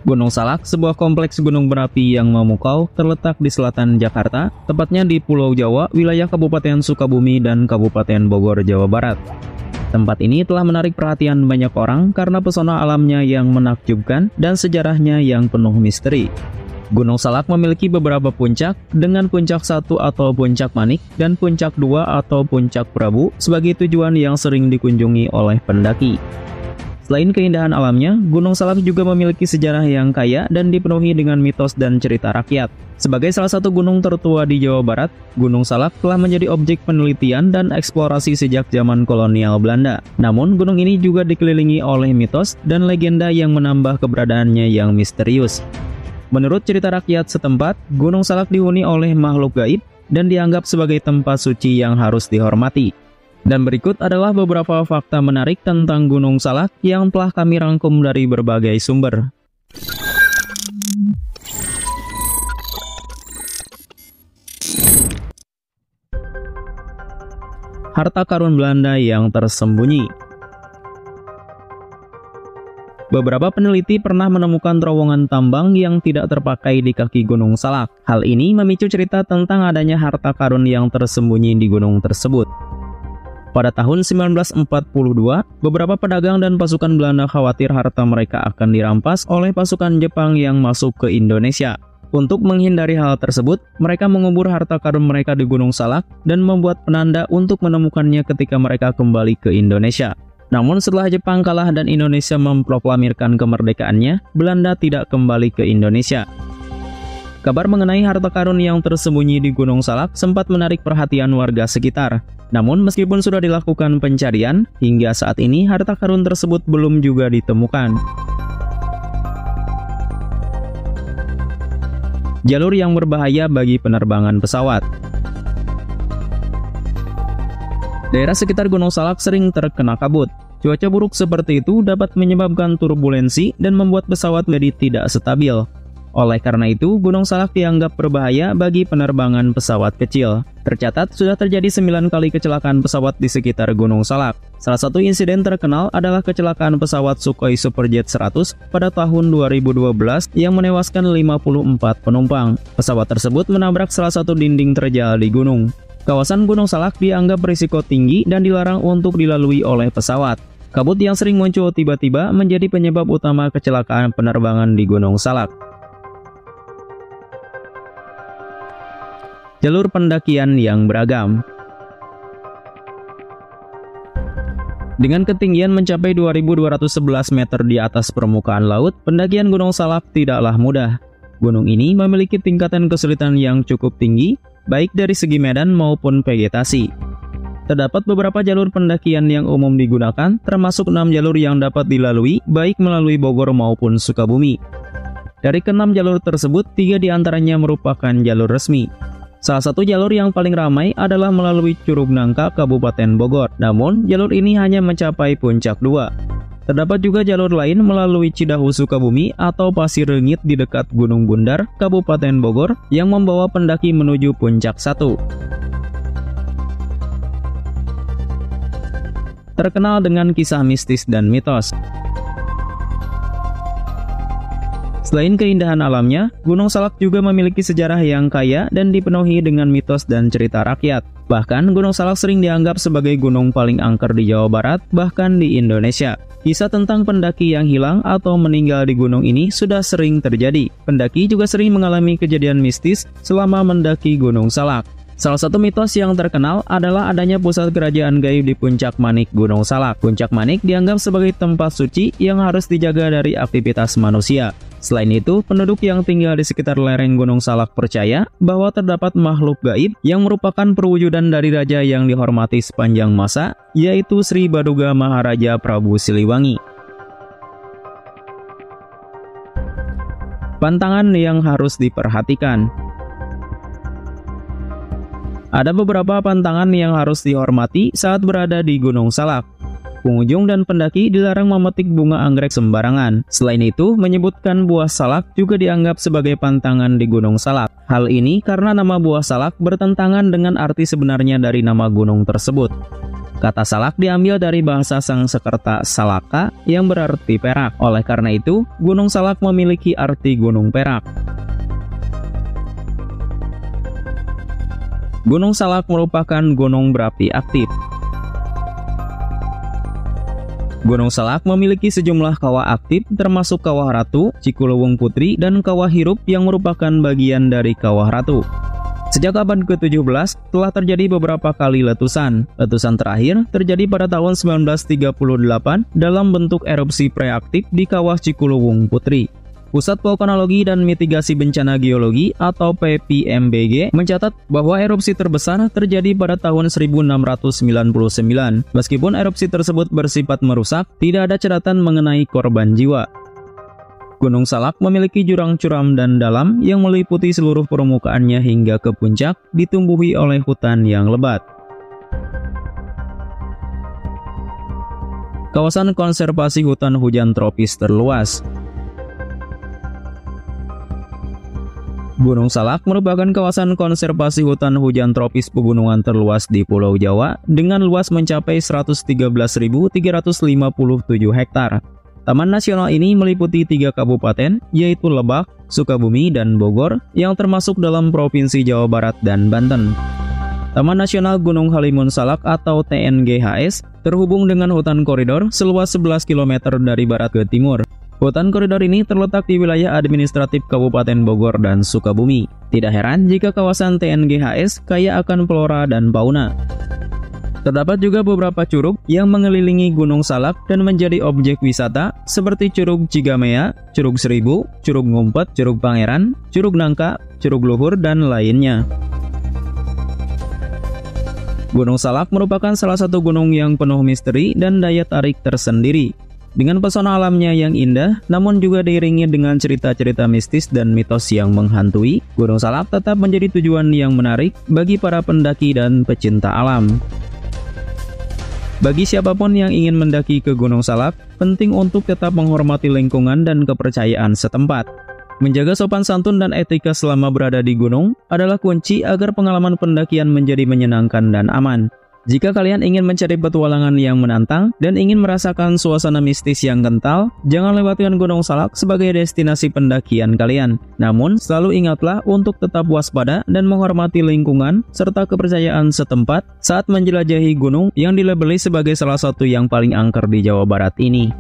Gunung Salak, sebuah kompleks gunung berapi yang memukau, terletak di selatan Jakarta, tepatnya di Pulau Jawa, wilayah Kabupaten Sukabumi dan Kabupaten Bogor, Jawa Barat. Tempat ini telah menarik perhatian banyak orang karena pesona alamnya yang menakjubkan dan sejarahnya yang penuh misteri. Gunung Salak memiliki beberapa puncak, dengan puncak 1 atau puncak Manik dan puncak 2 atau puncak Prabu sebagai tujuan yang sering dikunjungi oleh pendaki. Selain keindahan alamnya, Gunung Salak juga memiliki sejarah yang kaya dan dipenuhi dengan mitos dan cerita rakyat. Sebagai salah satu gunung tertua di Jawa Barat, Gunung Salak telah menjadi objek penelitian dan eksplorasi sejak zaman kolonial Belanda. Namun, gunung ini juga dikelilingi oleh mitos dan legenda yang menambah keberadaannya yang misterius. Menurut cerita rakyat setempat, Gunung Salak dihuni oleh makhluk gaib dan dianggap sebagai tempat suci yang harus dihormati. Dan berikut adalah beberapa fakta menarik tentang Gunung Salak yang telah kami rangkum dari berbagai sumber. Harta karun Belanda yang tersembunyi. Beberapa peneliti pernah menemukan terowongan tambang yang tidak terpakai di kaki Gunung Salak. Hal ini memicu cerita tentang adanya harta karun yang tersembunyi di gunung tersebut. Pada tahun 1942, beberapa pedagang dan pasukan Belanda khawatir harta mereka akan dirampas oleh pasukan Jepang yang masuk ke Indonesia. Untuk menghindari hal tersebut, mereka mengubur harta karun mereka di Gunung Salak dan membuat penanda untuk menemukannya ketika mereka kembali ke Indonesia. Namun setelah Jepang kalah dan Indonesia memproklamirkan kemerdekaannya, Belanda tidak kembali ke Indonesia. Kabar mengenai harta karun yang tersembunyi di Gunung Salak sempat menarik perhatian warga sekitar. Namun meskipun sudah dilakukan pencarian, hingga saat ini harta karun tersebut belum juga ditemukan. Jalur yang berbahaya bagi penerbangan pesawat. Daerah sekitar Gunung Salak sering terkena kabut. Cuaca buruk seperti itu dapat menyebabkan turbulensi dan membuat pesawat menjadi tidak stabil. Oleh karena itu, Gunung Salak dianggap berbahaya bagi penerbangan pesawat kecil. Tercatat sudah terjadi 9 kali kecelakaan pesawat di sekitar Gunung Salak. Salah satu insiden terkenal adalah kecelakaan pesawat Sukhoi Superjet 100 pada tahun 2012 yang menewaskan 54 penumpang. Pesawat tersebut menabrak salah satu dinding terjal di gunung. Kawasan Gunung Salak dianggap berisiko tinggi dan dilarang untuk dilalui oleh pesawat. Kabut yang sering muncul tiba-tiba menjadi penyebab utama kecelakaan penerbangan di Gunung Salak. Jalur pendakian yang beragam. Dengan ketinggian mencapai 2.211 meter di atas permukaan laut, pendakian Gunung Salak tidaklah mudah. Gunung ini memiliki tingkatan kesulitan yang cukup tinggi, baik dari segi medan maupun vegetasi. Terdapat beberapa jalur pendakian yang umum digunakan, termasuk 6 jalur yang dapat dilalui, baik melalui Bogor maupun Sukabumi. Dari ke-6 jalur tersebut, 3 diantaranya merupakan jalur resmi. Salah satu jalur yang paling ramai adalah melalui Curug Nangka, Kabupaten Bogor. Namun, jalur ini hanya mencapai puncak 2. Terdapat juga jalur lain melalui Cidahu, Sukabumi atau Pasir Rengit di dekat Gunung Bundar, Kabupaten Bogor yang membawa pendaki menuju puncak 1. Terkenal dengan kisah mistis dan mitos. Selain keindahan alamnya, Gunung Salak juga memiliki sejarah yang kaya dan dipenuhi dengan mitos dan cerita rakyat. Bahkan, Gunung Salak sering dianggap sebagai gunung paling angker di Jawa Barat, bahkan di Indonesia. Kisah tentang pendaki yang hilang atau meninggal di gunung ini sudah sering terjadi. Pendaki juga sering mengalami kejadian mistis selama mendaki Gunung Salak. Salah satu mitos yang terkenal adalah adanya pusat kerajaan gaib di Puncak Manik Gunung Salak. Puncak Manik dianggap sebagai tempat suci yang harus dijaga dari aktivitas manusia. Selain itu, penduduk yang tinggal di sekitar lereng Gunung Salak percaya bahwa terdapat makhluk gaib yang merupakan perwujudan dari raja yang dihormati sepanjang masa, yaitu Sri Baduga Maharaja Prabu Siliwangi. Pantangan yang harus diperhatikan. Ada beberapa pantangan yang harus dihormati saat berada di Gunung Salak. Pengunjung dan pendaki dilarang memetik bunga anggrek sembarangan. Selain itu, menyebutkan buah salak juga dianggap sebagai pantangan di Gunung Salak. Hal ini karena nama buah salak bertentangan dengan arti sebenarnya dari nama gunung tersebut. Kata salak diambil dari bahasa Sangsekerta salaka yang berarti perak. Oleh karena itu, Gunung Salak memiliki arti gunung perak. Gunung Salak merupakan gunung berapi aktif. Gunung Salak memiliki sejumlah kawah aktif termasuk Kawah Ratu, Cikuluwung Putri, dan Kawah Hirup yang merupakan bagian dari Kawah Ratu. Sejak abad ke-17, telah terjadi beberapa kali letusan. Letusan terakhir terjadi pada tahun 1938 dalam bentuk erupsi preaktif di Kawah Cikuluwung Putri. Pusat Vulkanologi dan Mitigasi Bencana Geologi atau PPMBG mencatat bahwa erupsi terbesar terjadi pada tahun 1699. Meskipun erupsi tersebut bersifat merusak, tidak ada catatan mengenai korban jiwa. Gunung Salak memiliki jurang curam dan dalam yang meliputi seluruh permukaannya hingga ke puncak, ditumbuhi oleh hutan yang lebat. Kawasan konservasi hutan hujan tropis terluas. Gunung Salak merupakan kawasan konservasi hutan hujan tropis pegunungan terluas di Pulau Jawa dengan luas mencapai 113.357 hektar. Taman nasional ini meliputi 3 kabupaten, yaitu Lebak, Sukabumi, dan Bogor, yang termasuk dalam Provinsi Jawa Barat dan Banten. Taman Nasional Gunung Halimun Salak atau TNGHS terhubung dengan hutan koridor seluas 11 km dari barat ke timur. Hutan koridor ini terletak di wilayah administratif Kabupaten Bogor dan Sukabumi. Tidak heran jika kawasan TNGHS kaya akan flora dan fauna. Terdapat juga beberapa curug yang mengelilingi Gunung Salak dan menjadi objek wisata seperti Curug Cigamea, Curug Seribu, Curug Ngumpet, Curug Pangeran, Curug Nangka, Curug Luhur, dan lainnya. Gunung Salak merupakan salah satu gunung yang penuh misteri dan daya tarik tersendiri. Dengan pesona alamnya yang indah, namun juga diiringi dengan cerita-cerita mistis dan mitos yang menghantui, Gunung Salak tetap menjadi tujuan yang menarik bagi para pendaki dan pecinta alam. Bagi siapapun yang ingin mendaki ke Gunung Salak, penting untuk tetap menghormati lingkungan dan kepercayaan setempat. Menjaga sopan santun dan etika selama berada di gunung adalah kunci agar pengalaman pendakian menjadi menyenangkan dan aman. Jika kalian ingin mencari petualangan yang menantang dan ingin merasakan suasana mistis yang kental, jangan lewatkan Gunung Salak sebagai destinasi pendakian kalian. Namun, selalu ingatlah untuk tetap waspada dan menghormati lingkungan serta kepercayaan setempat saat menjelajahi gunung yang dilabeli sebagai salah satu yang paling angker di Jawa Barat ini.